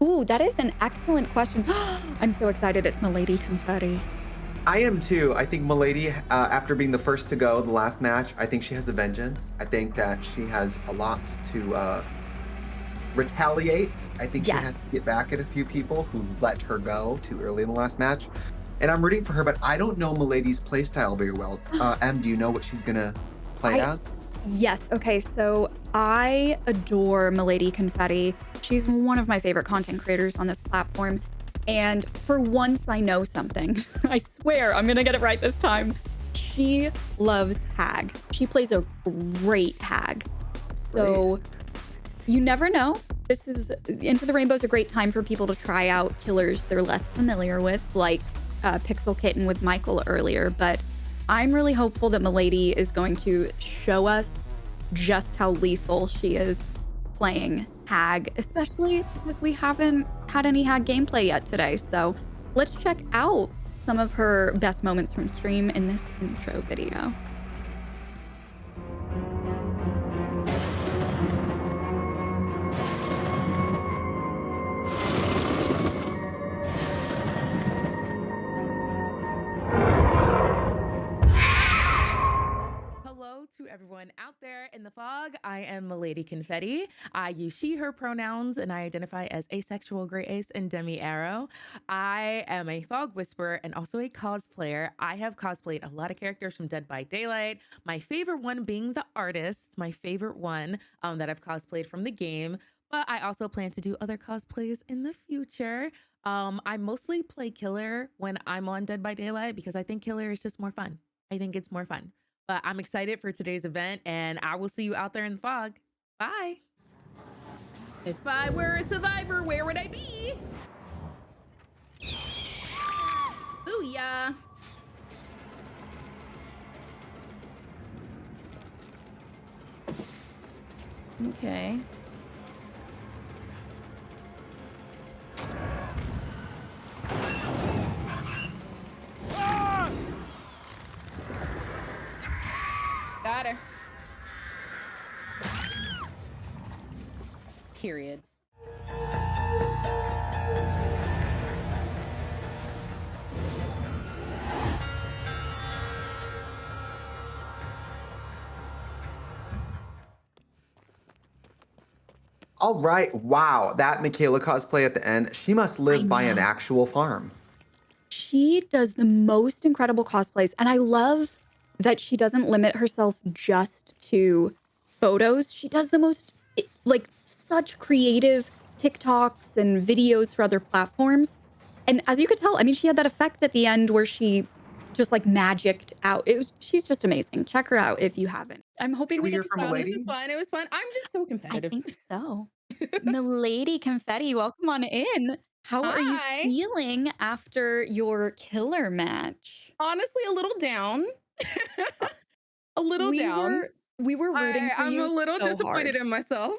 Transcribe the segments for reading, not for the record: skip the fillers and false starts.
Ooh, that is an excellent question. I'm so excited it's Milady Confetti. I am too. I think Milady, after being the first to go the last match, I think she has a vengeance. I think that she has a lot to retaliate. I think she Yes. has to get back at a few people who let her go too early in the last match. And I'm rooting for her, but I don't know Milady's playstyle very well. Em, do you know what she's gonna play I as? Yes, okay, so I adore Milady Confetti. She's one of my favorite content creators on this platform, and for once I know something. I swear I'm gonna get it right this time. She loves Hag. She plays a great Hag. Great. So you never know. This is Into the Rainbow is a great time for people to try out killers they're less familiar with, like Pixel Kitten with Michael earlier. But I'm really hopeful that Milady is going to show us just how lethal she is playing Hag, especially because we haven't had any Hag gameplay yet today. So let's check out some of her best moments from stream in this intro video. Hello to everyone out there in the fog. I am Milady Confetti. I use she, her pronouns, and I identify as asexual, gray ace, and demi arrow. I am a fog whisperer and also a cosplayer. I have cosplayed a lot of characters from Dead by Daylight. My favorite one being the artist, my favorite one that I've cosplayed from the game. But I also plan to do other cosplays in the future. I mostly play Killer when I'm on Dead by Daylight because I think Killer is just more fun. I think it's more fun. But I'm excited for today's event, and I will see you out there in the fog. Bye. If I were a survivor, where would I be? Booyah. Okay. Got her. Period. All right. Wow. That Michaela cosplay at the end, she must I live by an know. actual farm. She does the most incredible cosplays, and I love that she doesn't limit herself just to photos. She does the most like such creative TikToks and videos for other platforms. And as you could tell, I mean, she had that effect at the end where she just like magicked out. She's just amazing. Check her out if you haven't. I'm hoping Should we we get hear to from see Oh, you this is Milady? fun. It was fun. I'm just so I competitive. think so. Milady Confetti, welcome on in. How are you Hi. feeling after your killer match? Honestly, a little down. Uh, A little We down. were we were rooting for I'm a you little so disappointed hard. in myself.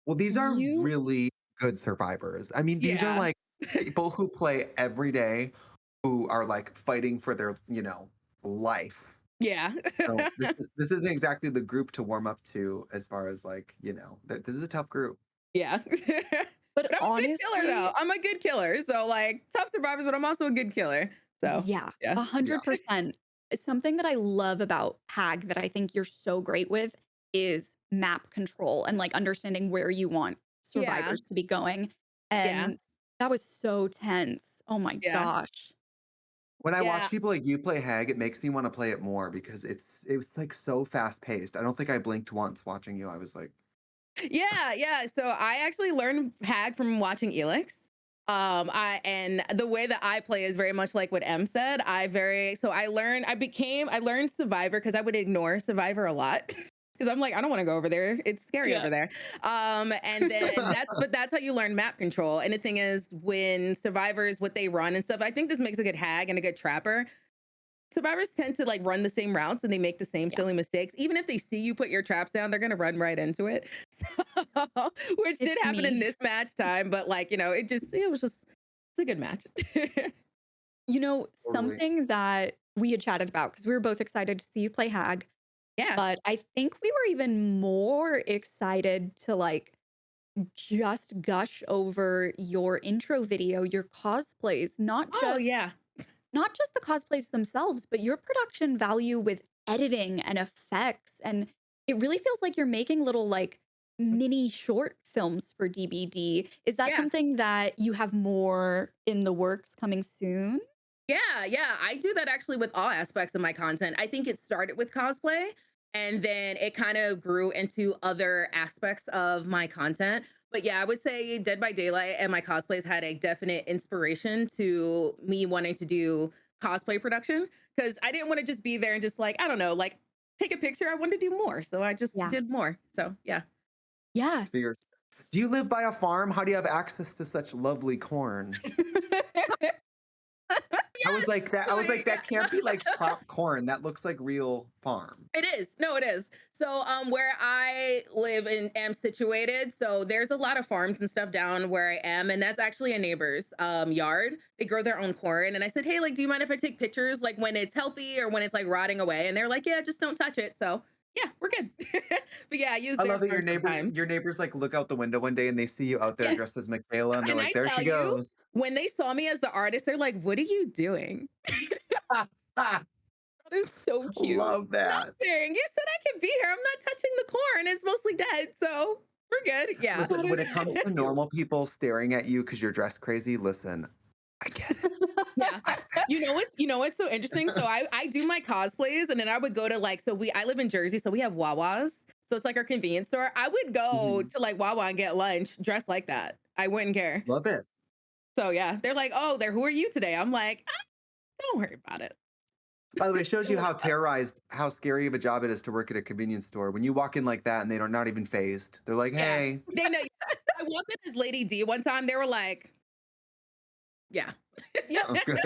well, these are You really good survivors. I mean, these are Yeah. like people who play every day who are like fighting for their, life. Yeah. So this isn't exactly the group to warm up to as far as like, this is a tough group. Yeah. but But I'm a good killer honestly, though. I'm a good killer. So like tough survivors, but I'm also a good killer. So yeah, yeah. 100%. Something that I love about Hag that I think you're so great with is map control and, like, understanding where you want Yeah. survivors to be going, Yeah. and that was so tense. Oh my Yeah. gosh. When I watch Yeah. people like you play Hag, it makes me want to play it more because it's like so fast paced. I don't think I blinked once watching you. I was like, Yeah, yeah. So I actually learned Hag from watching Elix. I and the way that I play is very much like what M said. I learned Survivor because I would ignore Survivor a lot. Because I'm like, I don't want to go over there. It's scary Yeah. over there. And then that's how you learn map control. And the thing is, when survivors what they run and stuff, I think this makes a good hag and a good trapper. Survivors tend to like run the same routes and they make the same Yeah. silly mistakes. Even if they see you put your traps down, they're gonna run right into it. Which did It's happen in me. this match time, but like, it was just it's a good match. You know, totally. something that we had chatted about because we were both excited to see you play Hag, Yeah. but I think we were even more excited to, like, just gush over your intro video, your cosplays, Oh yeah. not just the cosplays themselves, but your production value with editing and effects. And it really feels like you're making little like mini short films for DBD. Is that Yeah. something that you have more in the works coming soon? Yeah. I do that actually with all aspects of my content. I think it started with cosplay and then it kind of grew into other aspects of my content. But yeah, I would say Dead by Daylight and my cosplays had a definite inspiration to me wanting to do cosplay production because I didn't want to just be there and just like, I don't know, like take a picture. I wanted to do more. So I just Yeah. did more. So yeah. Yeah. Figures. Do you live by a farm? How do you have access to such lovely corn? I was like that. I was Actually, like that can't be like prop corn. That looks like real farm. it is. No, it is. So, where I live and am situated, so there's a lot of farms and stuff down where I am, and that's actually a neighbor's yard. They grow their own corn, and I said, "Hey, like, do you mind if I take pictures, like when it's healthy or when it's like rotting away?" And they're like, "Yeah, just don't touch it." So, yeah, we're good. But yeah, I use I their love that farm sometimes. your neighbors like look out the window one day and they see you out there Yes. dressed as Michaela and they're Can like, I there tell she you, goes. when they saw me as the artist, they're like, "What are you doing?" That is so cute. Love that. Nothing. You said I could be here. I'm not touching the corn. It's mostly dead, so we're good. Yeah. That Listen, when is it comes so to cute. normal people staring at you because you're dressed crazy, listen, I get it. Yeah. I, You know what's so interesting? So I do my cosplays and then I would go to like I live in Jersey, so we have Wawas. So it's like our convenience store. I would go Mhm. to like Wawa and get lunch dressed like that. I wouldn't care. Love it. So yeah, they're like, "Oh, who are you today?" I'm like, don't worry about it. By the way, it shows Don't you worry about it. how scary of a job it is to work at a convenience store. When you walk in like that and they are not even phased, they're like, Yeah. hey, They know I walked in as Lady D one time. They were like, yeah. Yep. oh, good.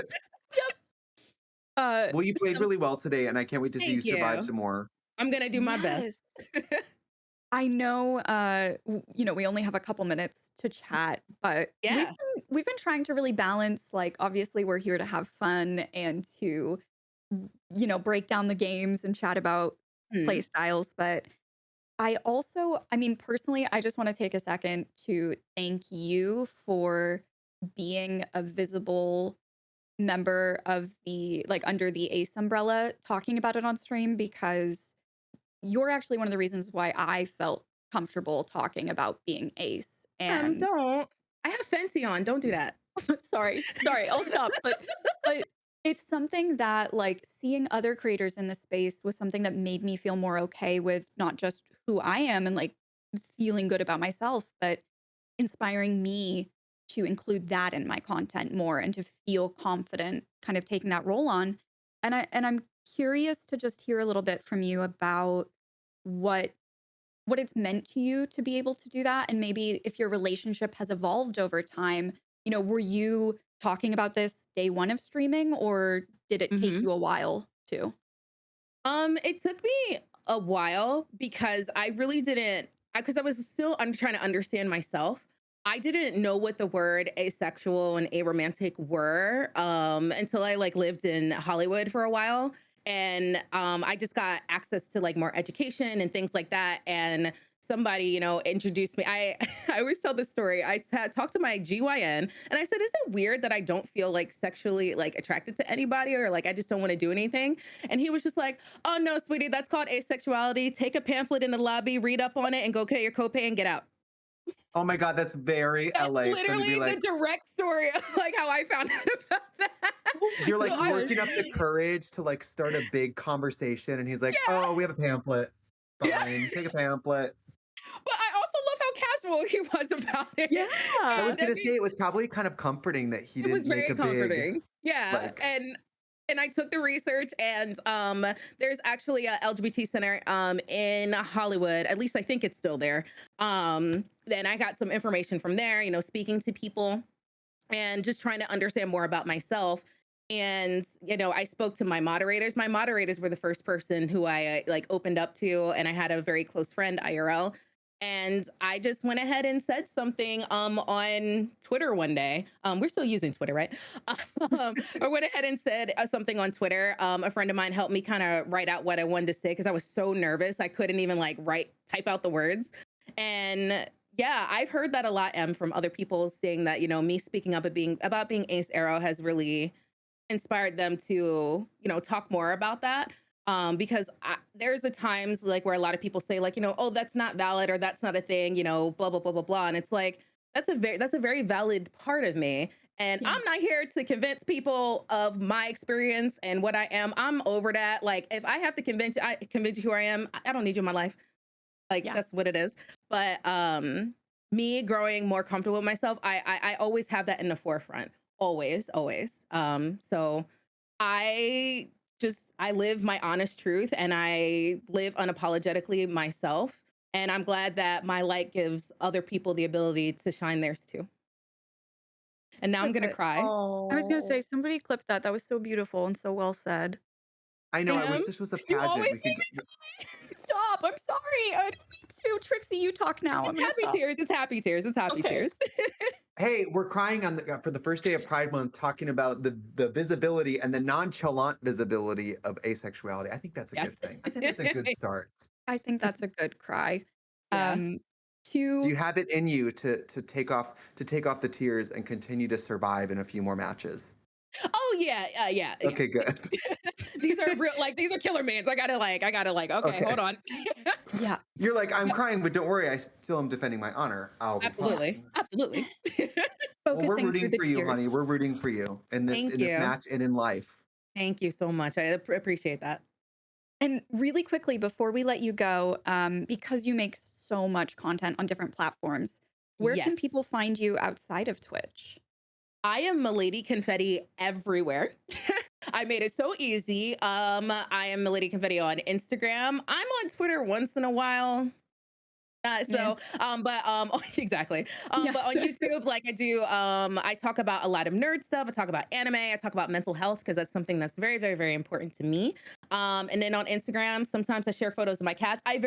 Yep. Well, you played So really well today, and I can't wait to see you thank survive you. some more. I'm gonna do my best. Yes. I know, we only have a couple minutes to chat, but Yeah. we've been trying to really balance, like, obviously we're here to have fun and to, break down the games and chat about play Mhm. styles. But I mean, personally, I just want to take a second to thank you for being a visible member of the like under the Ace umbrella, talking about it on stream because you're actually one of the reasons why I felt comfortable talking about being Ace. And Don't. I have Fenty on. Don't do that. sorry, I'll stop. But it's something that like seeing other creators in the space was something that made me feel more okay with not just who I am and like feeling good about myself, but inspiring me to include that in my content more and to feel confident kind of taking that role on. And I'm curious to just hear a little bit from you about what it's meant to you to be able to do that, and maybe if your relationship has evolved over time. Were you talking about this day one of streaming, or did it take Mhm. you a while to? It took me a while because I really didn't because I was still trying to understand myself. I didn't know what the word asexual and aromantic were until I like lived in Hollywood for a while. And I just got access to like more education and things like that. And somebody, introduced me. I I always tell this story. Talked to my GYN and I said, "Is it weird that I don't feel like sexually like attracted to anybody or like I just don't want to do anything?" And he was just like, "Oh no, sweetie, that's called asexuality. Take a pamphlet in the lobby, read up on it, and go pay your copay and get out." Oh my God, that's very That's LA for them to be literally the like, direct story of like how I found out about that. Oh my you're So like I gosh. working up the courage to like start a big conversation, and he's like, yeah, oh, we have a pamphlet. yeah. Fine, take a pamphlet. But I also love how casual he was about it. I was Yeah. And I gonna mean, say it was probably kind of comforting that he it was didn't make very a big comforting. Yeah, like. and I took the research, and there's actually a LGBT center in Hollywood. At least I think it's still there. Then I got some information from there. Speaking to people and just trying to understand more about myself. And I spoke to my moderators. My moderators were the first person who I like opened up to, and I had a very close friend IRL. And I just went ahead and said something on Twitter one day. We're still using Twitter, right? I went ahead and said something on Twitter. A friend of mine helped me kind of write out what I wanted to say because I was so nervous I couldn't even like type out the words. And Yeah, I've heard that a lot, from other people saying that, me speaking up about being Ace Aro has really inspired them to, talk more about that. Because there's a times like where a lot of people say like, oh, that's not valid or that's not a thing, blah blah blah blah blah, and it's like that's a very valid part of me. And Yeah. I'm not here to convince people of my experience and what I am. I'm over that. Like, if I have to convince you who I am, I don't need you in my life. Like, Yeah. that's what it is. But me growing more comfortable with myself, I always have that in the forefront. Always, always. So I live my honest truth and I live unapologetically myself. And I'm glad that my light gives other people the ability to shine theirs too. And now I'm Clip gonna it. cry. I was gonna say Oh, somebody clipped that. That was so beautiful and so well said. I know. I Thank wish Em, this was a you pageant. always We could. make me stop. I'm sorry. I don't mean to. Trixie, you talk now. I'm It's gonna happy stop. tears. It's happy tears. It's happy Okay. tears. Hey, we're crying on for the first day of Pride Month, talking about the visibility and the nonchalant visibility of asexuality. I think that's a Yes. good thing. I think that's a good start. I think that's a good cry. Yeah. Um, Do to you have it in you to take off the tears and continue to survive in a few more matches? Oh yeah, yeah. Okay, good. These are real, like these are killer mans. I gotta like. Okay, hold Okay. on. yeah, You're like, I'm crying, but don't worry, I still am defending my honor. I'll be yeah, Absolutely, fine. absolutely. Well, we're focusing through rooting the for you, tears. honey. We're rooting for you in this Thank in this you. match and in life. Thank you so much. I appreciate that. And really quickly before we let you go, because you make so much content on different platforms, where can Yes. people find you outside of Twitch? I am Milady Confetti everywhere. I made it so easy. I am Milady Confetti on Instagram. I'm on Twitter once in a while. Yeah, Exactly. yeah. But on YouTube, like I do, I talk about a lot of nerd stuff. I talk about anime. I talk about mental health because that's something that's very, very, very important to me. And then on Instagram, sometimes I share photos of my cats. I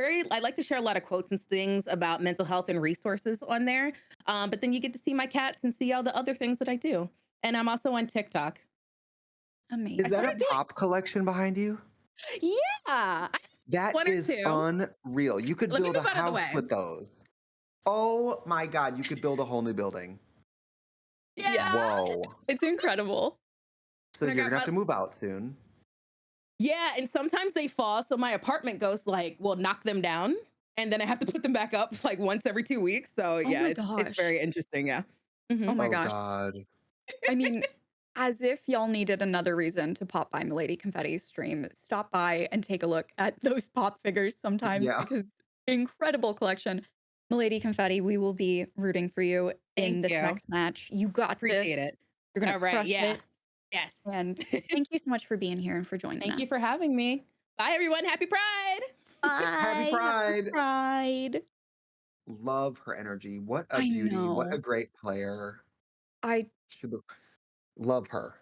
like to share a lot of quotes and things about mental health and resources on there. But then you get to see my cats and see all the other things that I do. And I'm also on TikTok. I Is that Amazing. a started doing, pop collection behind you? yeah, I have That one or is two. unreal. You could Let me build a move out of the house way. with those. Oh my God, you could build a whole new building. Yeah, Yeah. Whoa. it's incredible. So And I you're got gonna have my to move out soon. Yeah, and sometimes they fall, so my apartment ghost, like, will knock them down, and then I have to put them back up, like, once every 2 weeks, so, Oh yeah, my it's gosh. very interesting, yeah. Oh Mhm. my Oh gosh. God. I mean, as if y'all needed another reason to pop by Milady Confetti's stream, stop by and take a look at those pop figures sometimes Yeah. because incredible collection. Milady Confetti, we will be rooting for you Thank in this you. next match. You got this. Appreciate it. You're going to Alright, crush yeah. it. Yes. And thank you so much for being here and for joining Thank you for us. having me. Bye, everyone. Happy Pride. Happy Bye. Happy Pride. Pride. Love her energy. What a I beauty. What a know. great player. I She, love her.